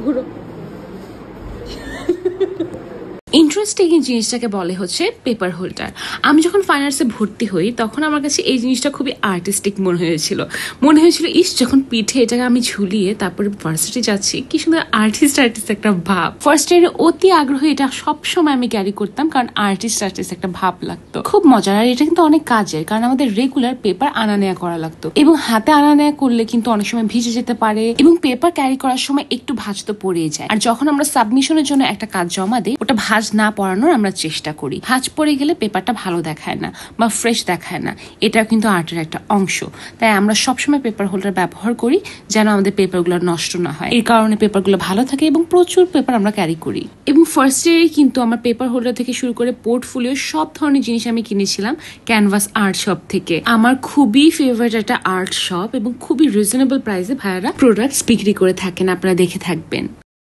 ঘুরো। ইন্টারেস্টিং এই জিনিসটাকে বলে হচ্ছে পেপার হোল্ডার। আমি যখন ফাইন আর্টসে ভর্তি হই তখন আমার কাছে এই জিনিসটা খুবই আর্টিস্টিক মনে হয়েছিল। ইস যখন পিঠে এটাকে আমি ঝুলিয়ে তারপরে ভার্সিটি যাচ্ছি, কি সুন্দর আর্টিস্ট একটা ভাব। ফার্স্ট ইয়ারে অতি আগ্রহী এটা সবসময় আমি ক্যারি করতাম, কারণ আর্টিস্ট একটা ভাব লাগতো, খুব মজার। আর এটা কিন্তু অনেক কাজের, কারণ আমাদের রেগুলার পেপার আনা নেওয়া করা লাগতো, এবং হাতে আনা নেওয়া করলে কিন্তু অনেক সময় ভিজে যেতে পারে, এবং পেপার ক্যারি করার সময় একটু ভাঁজ তো পড়েই যায়। আর যখন আমরা সাবমিশনের জন্য একটা কাজ জমা দিই, ওটা ভাঁজ না পড়ানোর আমরা চেষ্টা করি। ভাঁজ পড়ে গেলে পেপারটা ভালো দেখায় না বা ফ্রেশ দেখায় না, এটাও কিন্তু আর্টের একটা অংশ। তাই আমরা সবসময় পেপার হোল্ডার ব্যবহার করি যেন আমাদের পেপারগুলো নষ্ট না হয়। এই কারণে পেপারগুলো ভালো থাকে এবং প্রচুর পেপার আমরা ক্যারি করি। এবং ফার্স্ট ইয়ারে কিন্তু আমার পেপার হোল্ডার থেকে শুরু করে পোর্টফোলিও সব ধরনের জিনিস আমি কিনেছিলাম ক্যানভাস আর্ট শপ থেকে। আমার খুবই ফেভারিট একটা আর্ট শপ, এবং খুবই রিজনেবল প্রাইসে ভাইয়ারা প্রোডাক্টস বিক্রি করে থাকেন, আপনারা দেখে থাকবেন।